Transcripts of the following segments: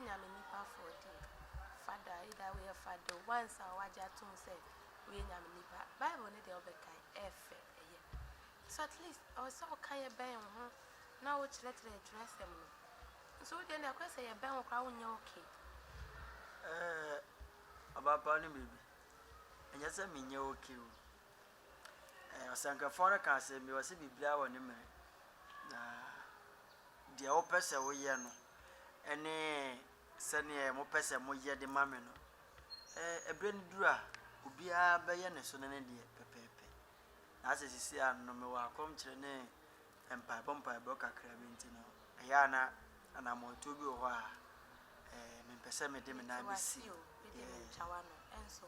nyame nipa for the father either we a father once our waja to say we nyame nipa Bible ne dey obekai efe eye so at least I was so kind of ben now which let the dress them so then I can say a ben kwa unya okay about bunny baby and yes I mean you okay Sanka Fona can say me was a biblia on him the opesa we yano any senior mo pesa mo ye de mame no e brain dura obia be ye ne so ne de pepepe na asisi no me wa kom kire ne empa bompa bo kakra bi ntino ya na ana mo to bi ho a me pesa me de me na bi si chawano enso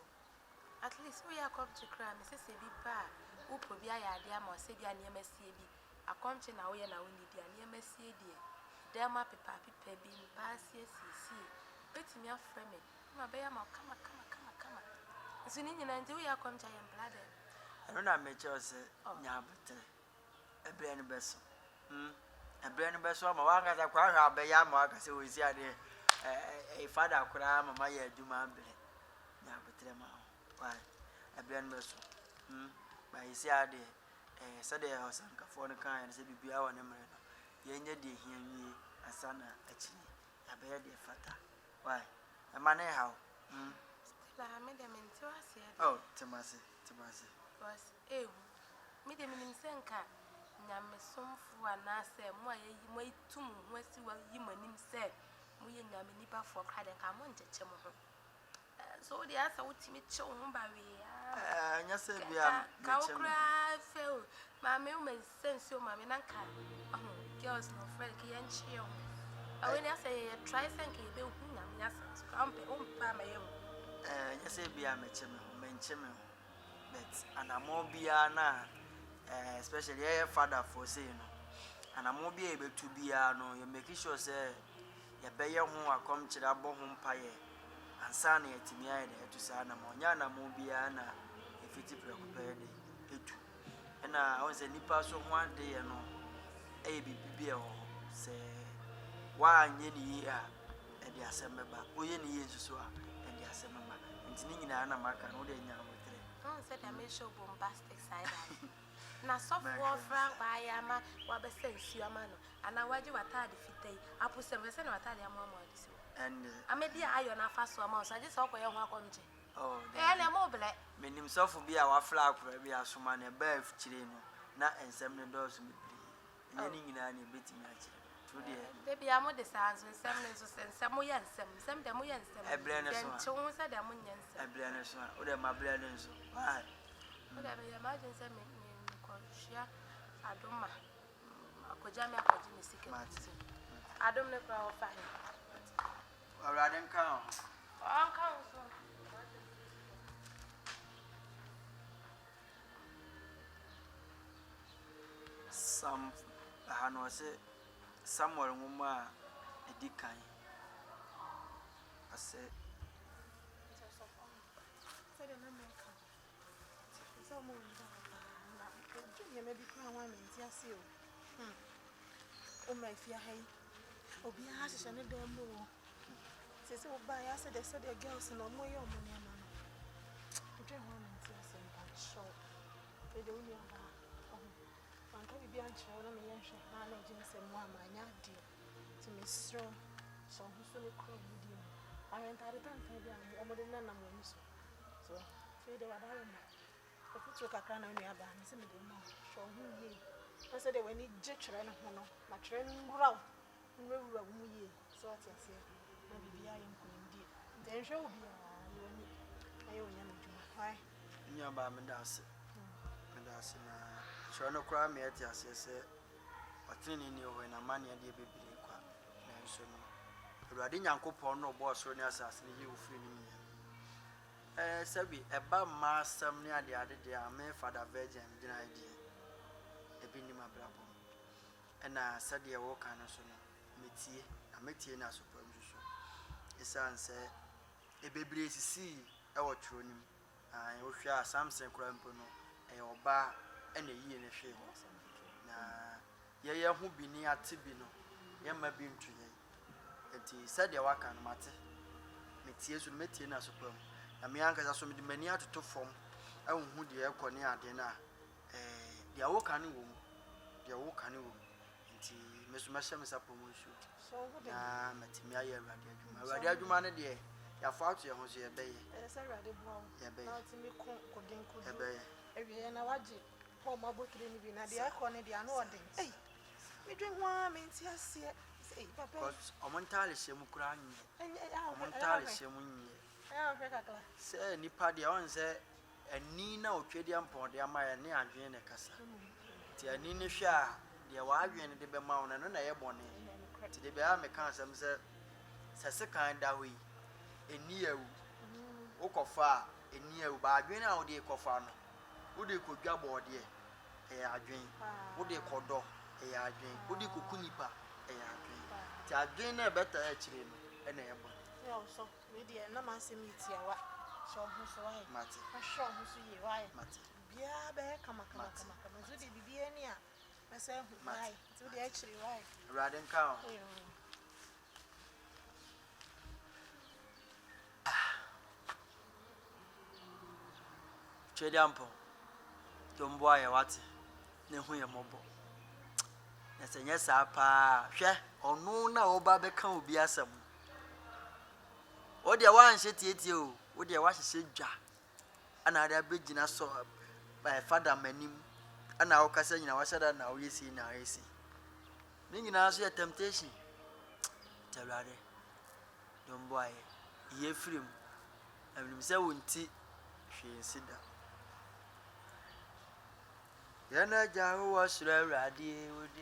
at least we are come to cry me say bi pa wo probi ayade ama se bia ne masie bi akomche na wo ye na wo ni dia ne masie die dema pepa bi mpa sisi betimi afre me ma be ya ma kama so ni nyina nti we akomche ya mblade eno na me che ose nya bote ebre ne beso ebre ne beso ma wa ga kwa hwa be ya ma ga se wo si ade father akura mama ya aduma amble nya bote ma wa ebre ne beso ba isi ade sade ya Sanka Fona kan se bibia wona mre no ye nya de hianwie asana achi ya be de fata why am na how la me de mento ase oh temase was me de minim senka nyame somfo anase mo ayi mo itum ho asi wa yi manim se mo ye nyame nipa fo kra de ka mo ncheche mo ho so the asa wutimi che wo ho ba we nya se bia ka okra fe ma me o men sense o ma me nanka girls no friend ki yan chi o when I say try senka e be hu nyame ya sense ka pa ma ye nya se bia mencheme but anamo bia na especially your father for say no anamo bia e betu bia no you make sure say ya be ye ho akom kira bo ho mpaye ansa na yatimi aye de etu sa na mo nya na mo bia na efiti preoccupy de etu na on say nipa so ho ade ye no e bibi e ho say wa anye ni a e de asembeba oye ni ye nsuso a e de asembeba ntini nyina na maka no de nya wotre don't say that me show bombastic side na software fra ba ya ma wa be sensu ama no ana waje watade fitai apuse me se na watade amamo adisi and amedi ayo na faso ama so age se okoye ho akomje oh na mo ble menim sofo bia wa fla akura bia asoma na ba afchire no na ensem ne do so mebri nyani nyina na betimi akire to de bia mo de sanzo ensem ne so ensem mo ya ensem de mo ya ensem ebre ne so nchewu se de mo nya ensem ebre ne so o de ma bre ne so why o de be ya ma je ensem me ko hia adoma akoja me akoji me sike adom ne kwa ofa he Alraden kan so some hano se Samuel nguma edikan ase se de na me ka so mo nda na je me bi kwa wa me ntia se o ma fia hai obi a hye ne dem mo se oba ya se de girls no mo ye omo ne ma no je ho me ntia se mba show e de uni aba anka bibi anche na me yenhwe na na je se mo amanya de to me stro so hu so ne kro budi no arentare tanka bia omo de na mo ni so fe de wada ma o futu kakra na uni aba me se me de mo so hu ye na se de wani je twere ne ho no na twere ngura nwura mu ye so atiase na bibi ayi nkunimdi de nhwe obi a yoni ayo nya me djuma hai nya ba me dase na so no kra me atiase se otini ni o na mane de bebire kwa na nso no Awurade Nyankopon no bo so ne asase ne ye ofiri ni sabi eba ma asam ne ade de ame Father Virgin gina ide ebi ni mabrabo na sade wo kan no so no metie na so pam so isan se ebebire sisi e wo tworo nim wo hwa Samson kura mpo no oba na yie ne hwe ho na ye hu bi ni ate bi no ye ma bi ntuye enti said the waka no mate metie so metie na so pam na me anka so me de mani atoto fom ehun de ekone ade na dia wo kan wo nti me so ma hye me sapo mo nsu so wo de na matimi aye awrade adwuma ne de ya fa ato ye ho so ye beye say awrade buawo na timi ko den ko ye beye ewie na waje po ma botire ni bi na de ekone de ano ode ei me dwen ho a me nti ase ei papa cause omontale shemu kura anye omontale shemu nye kakla se nipa de on se ani na otwedi ampon de amaye ne adwen ne kasa ti ani ne hwe a de wa adwen ne de be ma wona no na ye bone ti de be a me kan asem se se kan da wi eni awu ukofa eni awu ba adwen a wo de kofa no wo de kodwa bode adwen wo de kodo adwen wo de kokunipa adwen ti adwen na beta e kire no e na ye bone yo so we de na ma se mi ti awa so ho so ai mate a so ho so ye wai mate bia be kama so de bibia ni a me se hu wai so de akiri wai awrade nka o twedi ampo dombo aye wate ne hu ye mobo na se nye sa pa hwe onu na oba be kan obi asem o de wan hye tietie o o de wa hye dwa ana ada begina so by father manim ana o kasa nyina wa shada na o yesi na yesi ni nyina so ye temptation tawrade dombo aye ye firim amnim se wonti hwe sida yana jawo wasra awrade wodi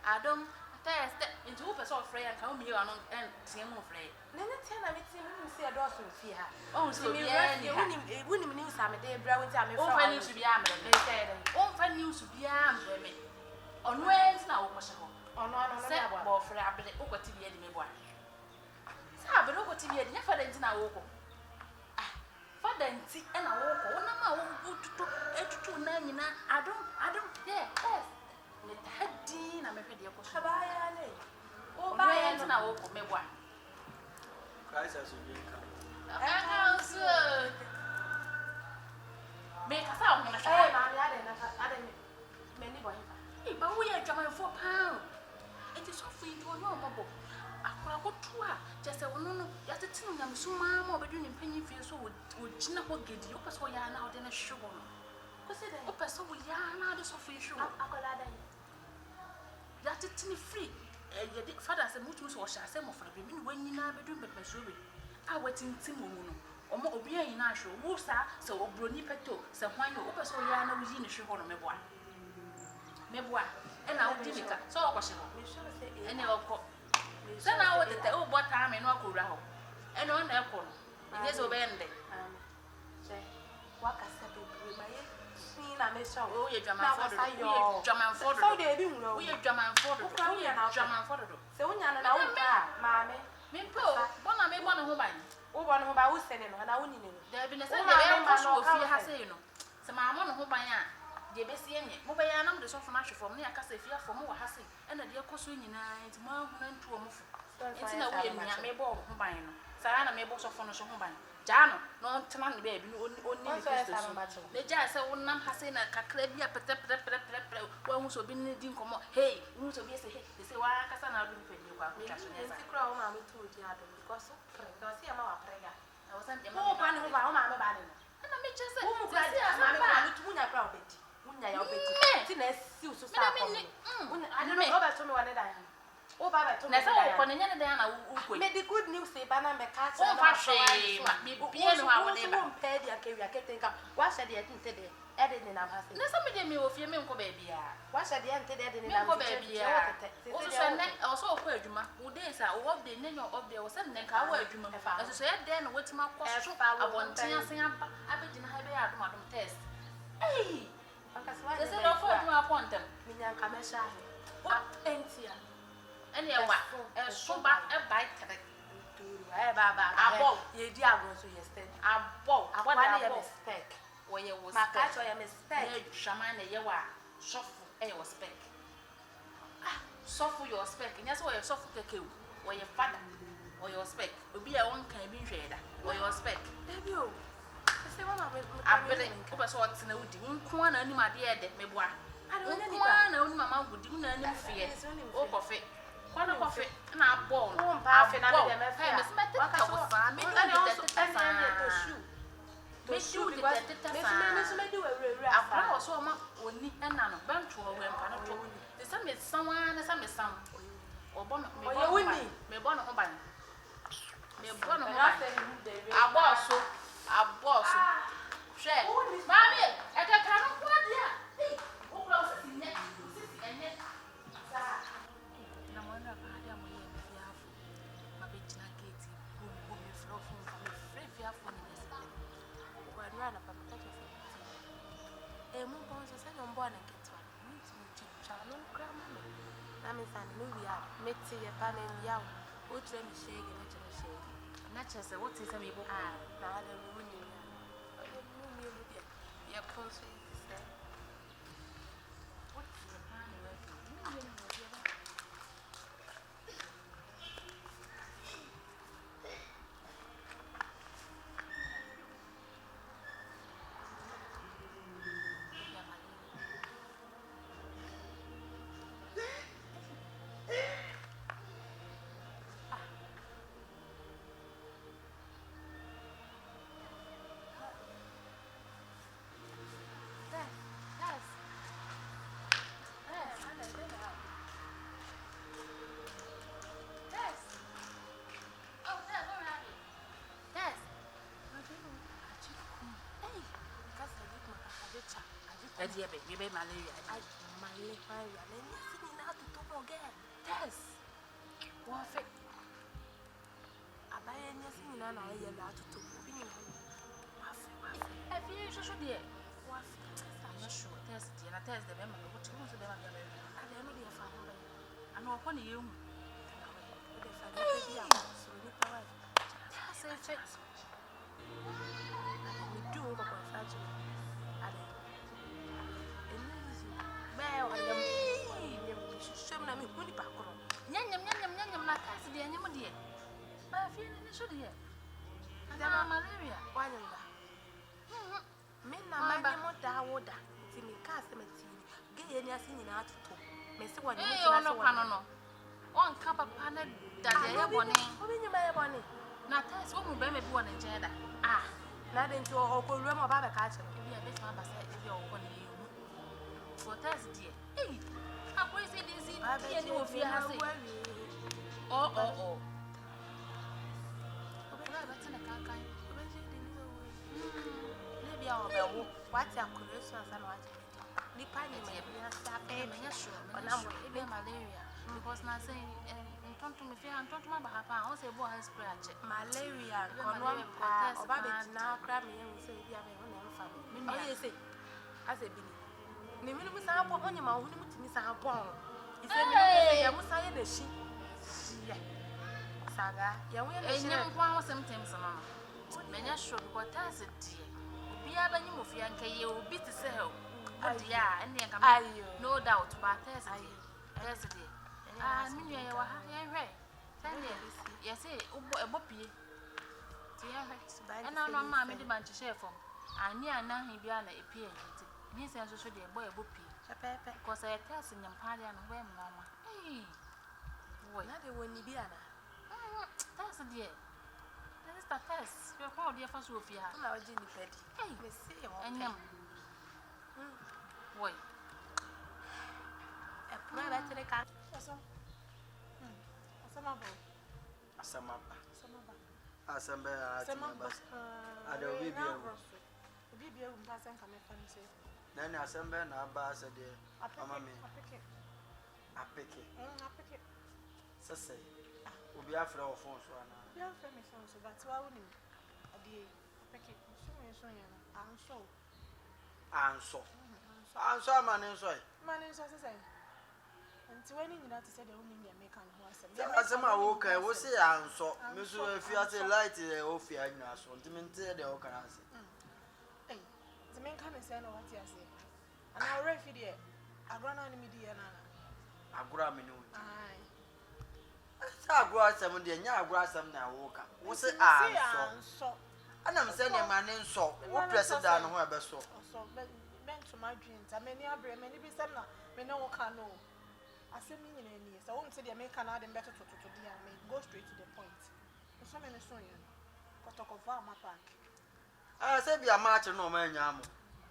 Adam test into who person free and come here and same free. Nene tena meti mu se do so fi ha. Oh so mi woni mi news am dey bra wonti am fa. Oh fa news bi am me say dey. Oh fa news bi am me. Ono ent na wo kwose ho. Ono na bo. Bo free abere wo kwati bi edi me bo. Sa abere wo kwati bi edi nya fa denti na wo ko. Ah fa denti e na wo ko. Wona ma wo tutu na nyina Adam yeah yes. Me tahadi na me hwede ko so ba ya le o ba ya na wo ko mebwa Christ as you can so me ka sa ho na sha ma ya de na ade me ni boy fa e ba wo ya dwaman for pound it is so free to no mobo akora ko to a je se wono no ya tete no nyam so ma ma obedu ni panyi fie so wo gina ho gedi o pese wo ya na o de na hwe ho no ko se de o pese wo ya na de so free hwe akola da that it me free ye father say mutu so sha say mo fra be mi wanyi na bedu mbet so be a watintim mu no omo obi ayi na hwe wo sa se obro ni peto se hwan yo wo pese wo ya na wo yi ni hwe ho no meboa e na wo di mika so wo kwhye ho e ne okọ se na wo tete wo bota me no akowura ho e no na ekọ no ye so be nde se wakasa bebre ma ye na me so o ye dwaman for do so de bi nwuro o ye dwaman for do se wonya na wo pa maame me mpo bona me bona ho ban wo bona ho ba wo sene no na wo ni ne no da bi ne se de be ko so ofie ha sei no se maamo no ho ban a de be sie nye mo be ya na mo de so fo na hwefo mo ne aka se fie afo mo wa ha sei e na de ko so nyina nti ma hu na ntu o mo fu nti na wo ye nia me bo ho ban no sa na me bo so fo no so ho ban jano no tena ne be bi no oni ni Kristo le ja se wonam ha sei na kakra bi a pete wa hu so bi ne di nkomo hey hu so bi se hey se wa kasa na do pe ni kwa kwa so ne sa nti kura wo ma me tu di ado because so pre do se ma wa prega na wo san de ma wo ba ne ho ba wo ma me ba ne no just say who grad mama kwa munya kwa obedi munya ya obedi ti na si uso sa ko I don't know about to me one day o baba to me na say o ko nya ne dan na ukoi me the good news say bana me catch o fa hwe ma me bie no ha wo de ba o mpe dia ke wi aketenka wa hye de ente de ede ne na hase na say me de me ofie me nko ba bia wa hye de ente de ede ne me na nko ba bia o so ne o so ko adwuma wo de sa o update ne nyo update o say ne ka wa adwuma so so ye de no wetima koso abonten asen aba abegina ha be ya adom test eh akaswa they say no for adwuma appontem minya nka me sha entia ene e wa e so ba e bai tere baba abo ye di ago so yesterday abo what na your mistake wo ye wo ma catch your mistake ye shaman na ye wa sofu e ye wo spec sofu your spec nya so wo ye sofu kekewu wo ye father wo ye spec obi a won kan bi hweda wo ye spec baby o say mama me abere ko be so what na wudi nko na anim ade e de meboa nko na anim mama gudi na anim fie o kofe kwana kofe na abo no mpa fe na me de me fe me smete ta wo sa me to shoot the teta me do we akra wo so ma oni na no bantu wo we mpa no to de sa me sanwa na sa me sam obo no me bo no me bo no ho ban me bo no ho ban aboso hwe mami e ka ka no kwa dia eh o kra o sisi nye sisi enye sa na mo na ba dia mo ye fiafo ma be jina gate bu me frofo me free fiafo ni na pa mtata fe mo bon so se no mbo na ketwa nti cha no kra ma me na me san no wi a meti ye pa na wi a o tre mi shege na tre shege na chese what is me bo na ale wo ni ya mu dia ya close say what is the plan working Edia be malaria. Malaria. Let me see now to talk again. Yes. What fit? Abaye nyasi nyina na ye la to talk. Bi nyina. Wafe. E fi so de. Wafe. I'm not sure. Test the na test the member. What you want to dem again? Ade no de fa ho ba. Ano ko ni yehu. O de fa ni bi a so ni pa wa. Say check. We do go for faji. Ade. Na me kuni pa kro Nyanyam na test the anyam de. Ba fi ni so de. Ada malaria. wanyanga me na manye mo da woda ti me ka se meti ge ye ni ase nyina atoto me se wani mo kina so wani no on ka papa na da ye boni obi nyima ye boni na test wo mu be me bi wona nje da na de nti o ko ruwa mo ba be ka kire bi e be fa ba se e bi o ko ni ye mu for test die akwai sai din si ye ni wo fi ha se Obe ba tena kankan obe je de ni wo ne bia o be wo wati akure so asa na wati ni pa ni me ya sa pe me nya sure ona mo e be malaria because na say ntonto me fi ha ntonto ma ba ha pa o se bo ha spray ache malaria kono pa oba be na kra me ye se bia me ho na mfa me o ye se ase bi ni mi no musa bo onye ma ho ni mutimi sa bo ise mi no se ya musa ye na shi ya saga ya wo ye na shi enyem kwa wo sometimes no me nya sure because test die obi aba nyi mo fi anka ye obi ti se he odi a ene nka no doubt but test die me nua ye wa ha ye hwe tani ye se ebo pie ti ye hwe ena no ma me di ban che fom ani ana hi bia na epie nti ni se nso so de ebo pie pepe because I test nyam pa dia no we mama boy na de woni bia na test die is the test. You're called the first of your na oji ni pedi Hey, me see o and yam. Boy, e pro ba tere ka Asa. Asama bo. Asamapa. Asama ba. Asambe Asama ati ba. bas. Ada obi bia. Obi bia um pa sen ka me fa nse. Na na asambe na aba ase de mama me. Apeke. Apeke. Apeke. Sese. Obi afra wo phone so ana. Bia fa me phone so but wa woni. Ade apeke. So ya na. Anso. Anso. Anso amane nso e. Mane nso sese. Nti wani nyina te se de woni ne make an ho asem. Asema wo kai wo se anso. Me so afi ate light e ofi anya so. Nti me nte de wo kan ase. Eh. Ti men kan se na wati ase. Ana ore fi de. Agrana ni mi di na na. Agura me no. Ai. Sa agura asem de nya agura asem na wo ka. Wo se anso. Ana me se ne mane nso. Wo president no ho ebe so. So ben to my dreams. I many abre many be sem na me no can know. Asem ni nyina ni. So won se de me kan adem better to dia me go straight to the point. So me no so yen. Kotokova ma park. Ah se bia match no ma nya mo.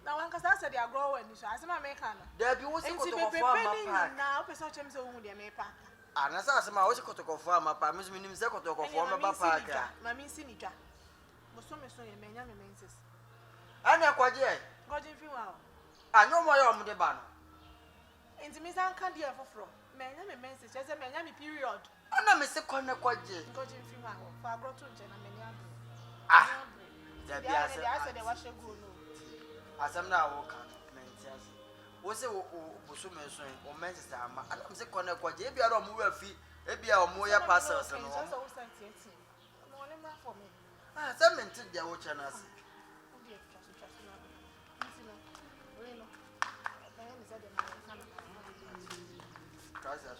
Na wan kasa se de agro wani so asem me kan na. Da bi wo se kotokova ma park. Na o pese o chem se wo de me park. Ana sa asema wo se kotokova ma park. Me nim se kotokova ma ba park. Ma mi si ni dwa. Mo so me so yen me nya me menses. Ana kwaje e. Gojin fi wa. Anyo mo ya omde ba no. Enti mi san kan dia foforo. Me nya me menses, se me nya me period. Ana me se kone kwaje. Gojin fi wa ho. Fa agro to nje na me nya do. Ah. Da bi Bia ase de wa shegu no. Asem na wo kan menti ase. Wo se wo busu me so en o menses ama. Ana me se kone kwaje. E bia ro mo wa fi. E bia o mo ya parcels no. So wo san tieti. No le ma for me. Ah, se menti dia wo chana ase. Gracias.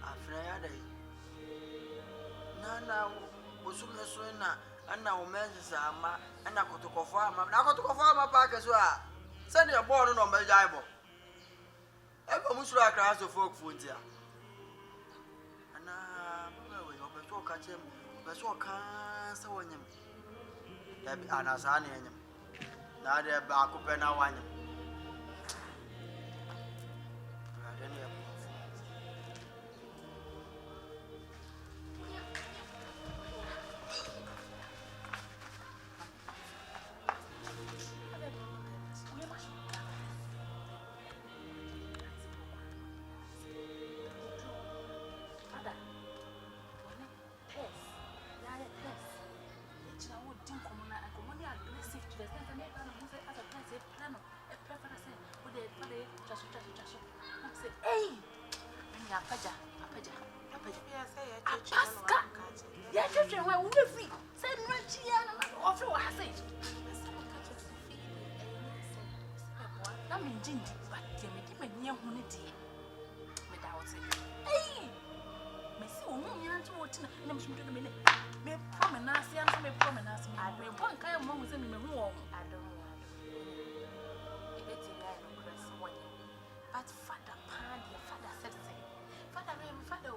Afraya dai. Na busume so na ana wo menses ama ana kotokofo ama na kotokofo ama pa ke so a se ne bo no mba jaibo ebe musuru akra so folk funtia ana baba we obeto ka chem obeso ka sa wonyem da bi ana sa ne nyem na de ba ko pe na wanyem ra de ne Apaja. ya say ya Apaska. Ya children why we free. Say no chia na offer wa say. Na me jindi but ye me di me nya hu ne die. Me da wo say. Me si o mu nya nto wo tina na me sumdo me ne. Me promenance ya me promenance me. Me pon kan mo say me hu wo. adom ebeti ya no press one but father pan your father said say father no am father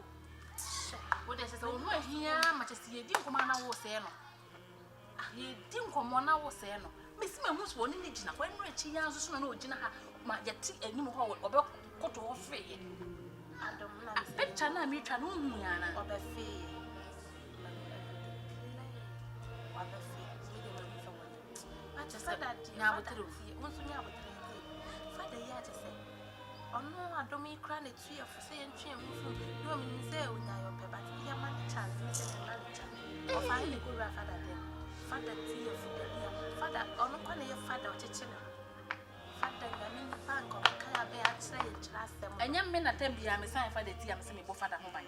Wo de say so no ahia ma che si edi nkoma na wo say no. Ye di nkomo na wo say no. Me si me hu so ni gina kwa no echi ya nso so na ogina ha ma ye ti anim ho obe koto wo fe ye. adom na Picture na me twa no hu ya na. obefe Acha sada di Na abotire ofie wonso nya abotire father ya acha say ono adom ikra na tu ya fose ye ntwe mu fu no mi say onya yo pe but ya man chance me say na chance o fa ni go ra father dem father ti ya fu de ya father ono kwa na ye father o chechele father ya me ni bank o ka ya be acha ye chira sem Enya me na tem bia me san fa de ti am se me bo fada ho ban.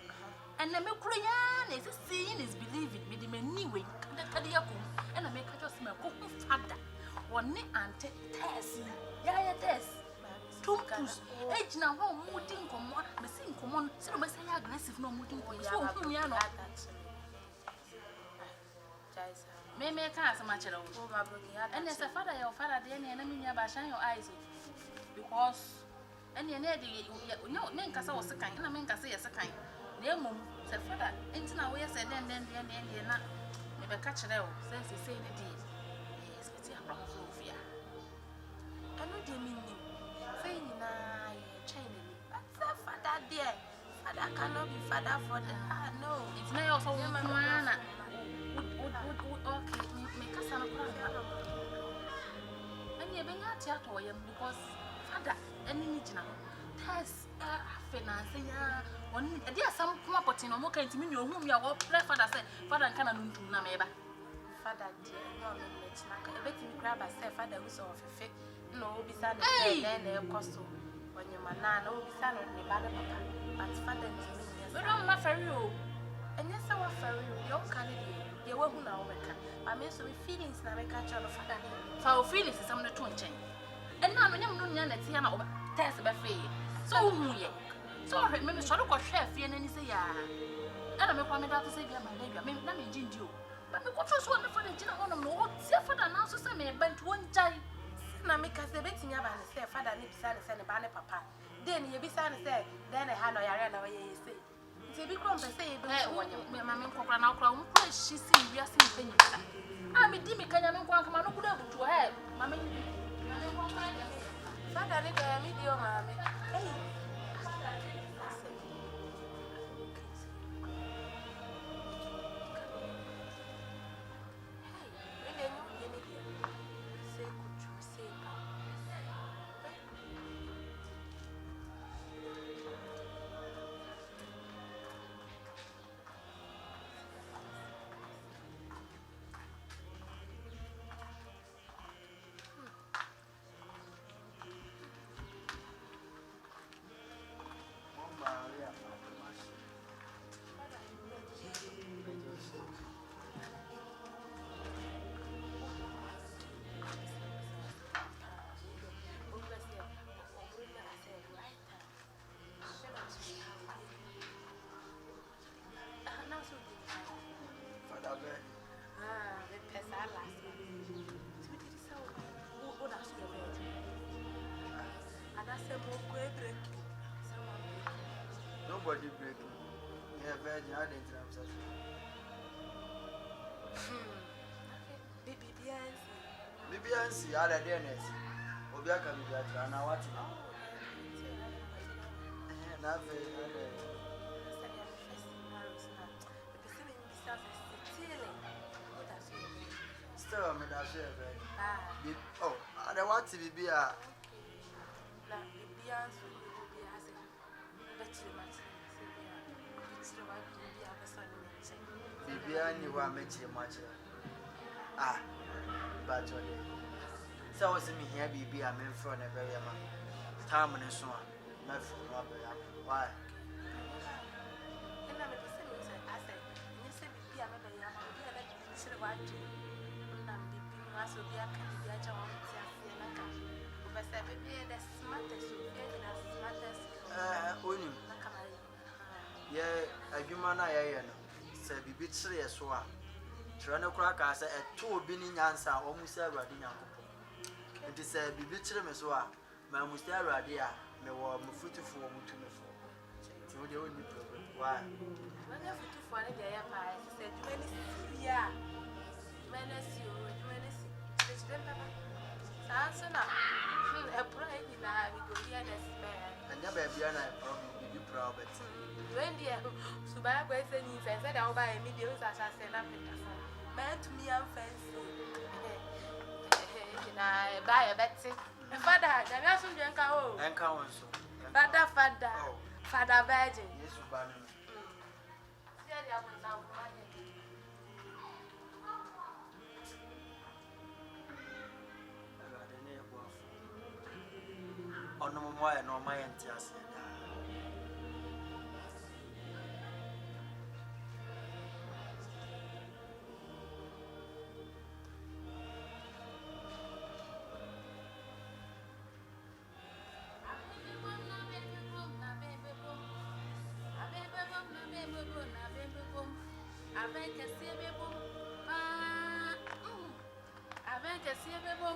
And na me kuro ya na is seeing is believing me de me ni we kada ya ko. And na me ka just me ko fada. Woni ante test. Ya test. Tumpus. Age na ho mu di nkomo me si nkomo se no be say aggressive no mu di nkomo. So hu ya no. Me can't so much at all. Oh, my brother, And as a father, your father, the enemy by shine your eyes because any lady, no, men can say a second, and a man can say a second. Dear mum, said father, ain't now we said then, not never catch it out, says he said it is. Yes, but you're wrong, Sophia. I know the meaning. Saying, China, but father, dear, father cannot be father for the no. It's not also one. Okay, make us an apology. And you've been at your toy because father, any need now. Tess, financing, one, there are some property no more kind to me, whom you are play father said, father and canon to Nameba. Father, dear, no, I bet you grab a self, father who's off a fit. No, beside the cost when your man, no, beside the bad papa, but father to me, but I'm not for you. And yes, I was for you, your candidate, you were who now make I mean, so feelings now make a child of father. For feelings is some the tone chain. And now, when you're not at Tiana over test by fee. So, so I remember so look at chef, and then say, and I'm a comment out to say, my lady, I mean, let me ginger you. But we got first one for the general one of no, for the announcer, I may bent one child. Now, because the betting about the say, father, lips and send a banner papa. Then you be son say, then I had no yarn away, you say. It's a big company say, when you, Mamma Cocker now crown, she see, we are seeing things. I'm a dimmy, can you not come on to her? Mamma, father, need a medium, mammy. Hey. Nobody breaking. Yeah, virgin, I didn't answer. Bibi ansi ada dia nesi. Obi aka bibi atra na wati. Na ve ada. Still me da share ve. Oh, ada wati bibi a. Na bibi ansu bibi ase. Betri mati. Bibi ani wa mechi machi. Ah. But so was me here be a man for a very man. Time and so on. Not for why? And I'm the same as I said, you say, be a member, you should have watched you. I'm the Pimas of the Academy, but I be the smartest, only. Yeah, a human I said, be bit serious. Trano crack as a 2 binning answer almost a radina. It is a bibitre messoa, my mustera dear, may warm foot for to me for. So the only problem. Why? When you're foot for a day, I said, yeah, menace you, answer now. A pride in I will go here and spare. And never be an I probably be proud. When dear, so by a person, he said, I'll buy a medium as I said, I'm man to me, I'm fancy. I buy a Betsy. And father, I also drink a hole. And counsel. Father, Father Virgin. Yes, Bannon. Oh, no more, no, my enthusiasm. I make a silly boom. I can see a baby.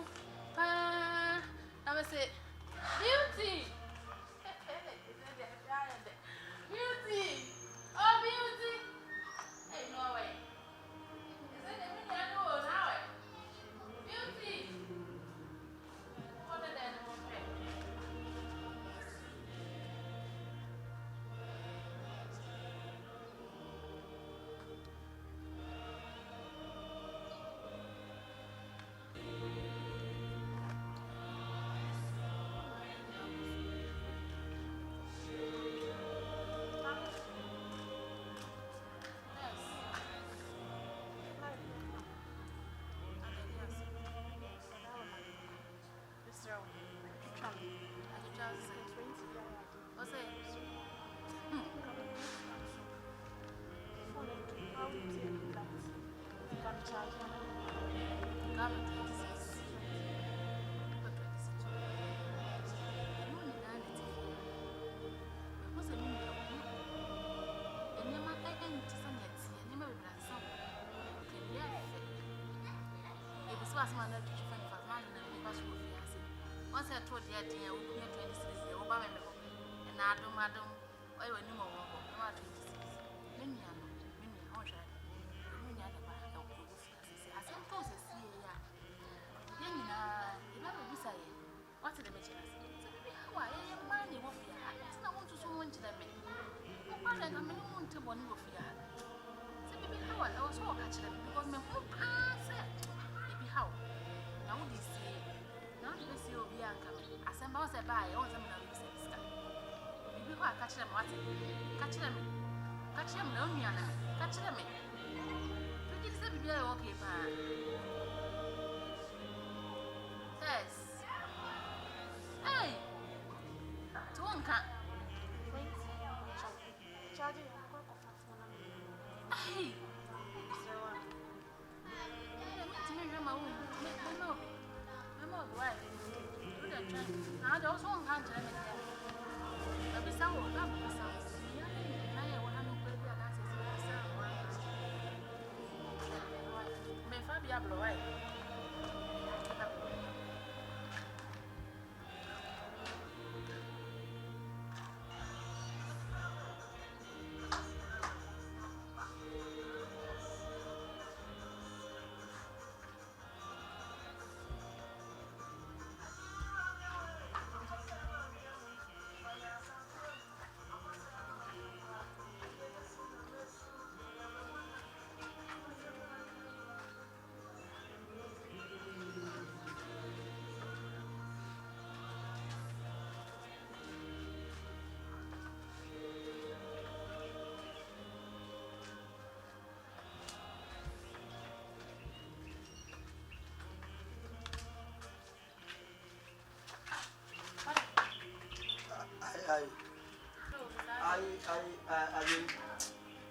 I say, beauty. Beauty. Oh, beauty. Hey, no way. Is that everything I know now? Beauty. What did I do? Once I told the idea, we could 26 years old, and I don't, madam, I will no more, not 26. Many are not, many are not. Many are not. I suppose it's here. Then, you never be say, what's the matter? Why, money will be a it's not want to so much to them. What I am on to one of you. Say, how I was all catch them because my whole pass it. Maybe how. Now, this year. Now you see you be coming. As I'm about to buy, all them now you say this guy. You go catch them what? Catch them. Catch them no me and catch them. You just say be okay, pa. Yes. Hey. To one can. Hey. I don't want to handle it. But we saw what happened.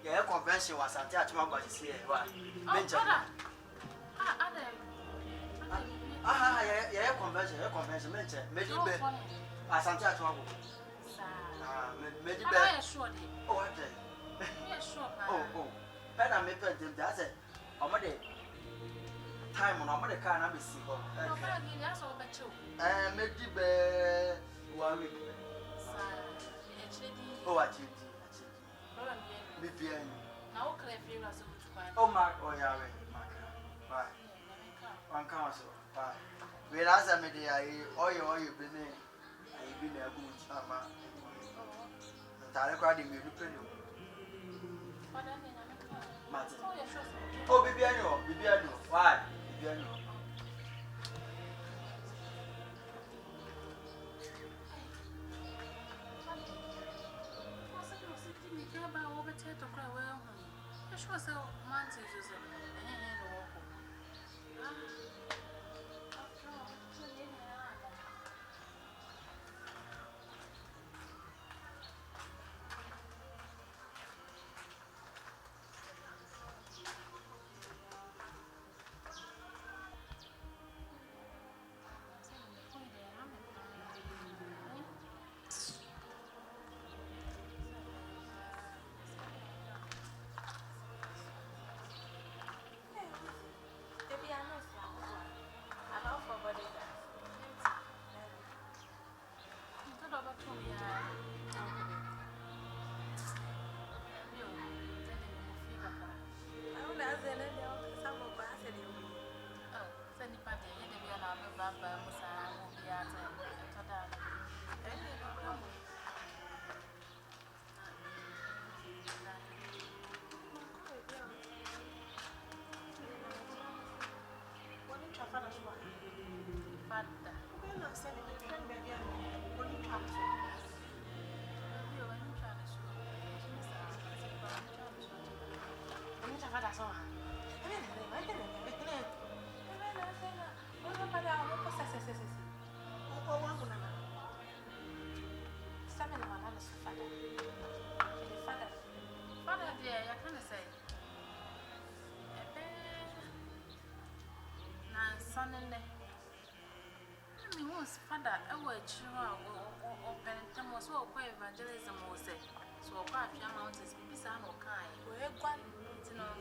Yeah, convention was at the Atma is here. Yeah, convention, mention, maybe as I'm just one. Maybe oh, better make them that's it. Already time on our car, I'm missing. And maybe 1 week. Oh, I did. Now, Cleffield was oh, Mark, oh, yeah, right. One council. Whereas I made the you've been a good summer. The Talaquadi may look at you. Oh, Bibiano, why? Bibiano. To cry well, she was so mantis. father so. Father dear, I can't say. Son in there. I mean, once father, I will cheer out or pen was so quite evangelism was said. So, quite few mountains, be son or kind. We're going to know.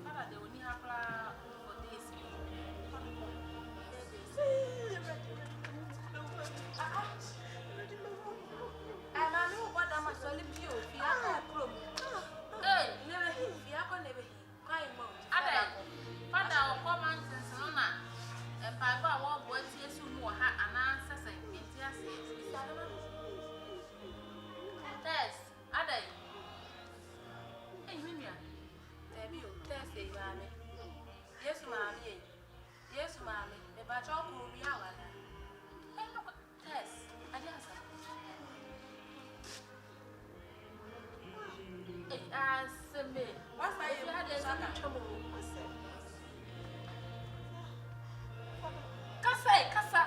Father, they will need a plan for this. And I know what I'm a solid view. Hey, never he, Fiaco never he. Crying mode. Father, or four mountains, Luna. And Papa won't boy tears who know her and answer saying, yes, Tess, Ada. Hey, Mimia. Debut, Tess, mammy. Yes, mammy. Yes, mammy. If I talk, will be our. Hey, look, Tess, I guess. It asked me. What's my trouble? Kasa.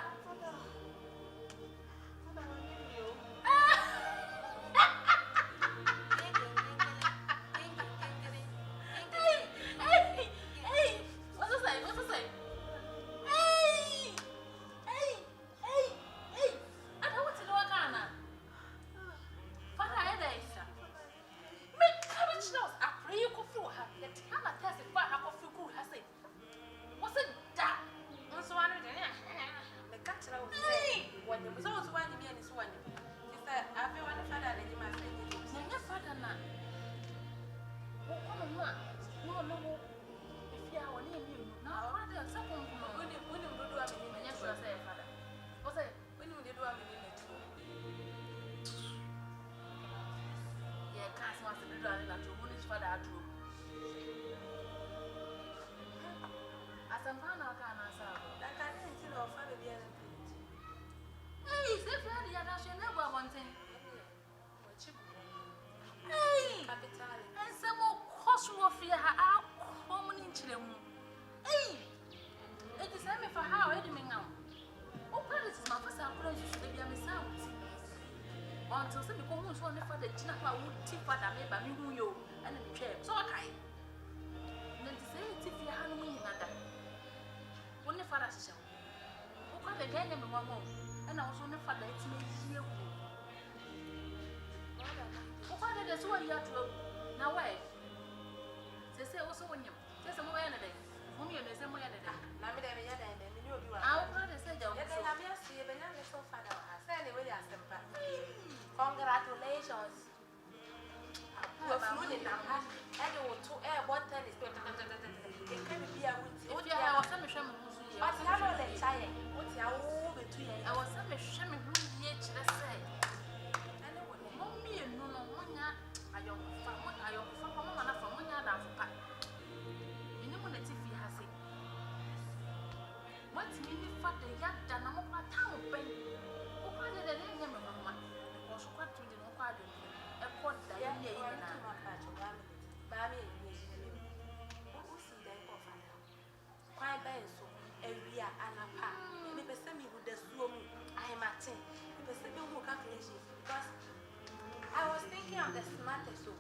Until some people who saw the father, Jinapa would tip father made by me who you and the chair. So I then to say if you had me another. When the father shall. Who got the game in one more, and I was on the father, it's me here. Who got it as well yet? Now, why? They say also when you just a moment a day. Whom you know, some way a day. Now, me, and then you know, I'll probably say, I'm see a banana so father. I said, anyway, I said, congratulations. We're fluent now. And you will to air what tennis. It can be a witch. What you have some shaman who's but I know the child. What's your old between? I was some shaman who yet, let's say. And it would not be a no one. I don't from one from one yard of pack. You know when the TV has it. What's meaning for the yacht than I'm a town pen? Who called it a name of mamma? Was quite to the no quad. A quad that you are not much of Mammy. Who see them for father? Quite bad so. Every year, and a pack. Maybe send me with the slow. I am at 10. Maybe send me who calculation. Because I was thinking of the smartest so.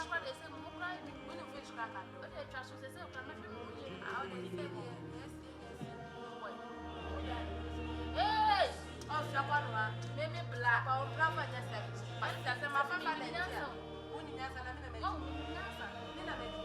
kwa de se mo kwa bi When you fish cracker, o de twa so se se kwa me fi mo ye I would say,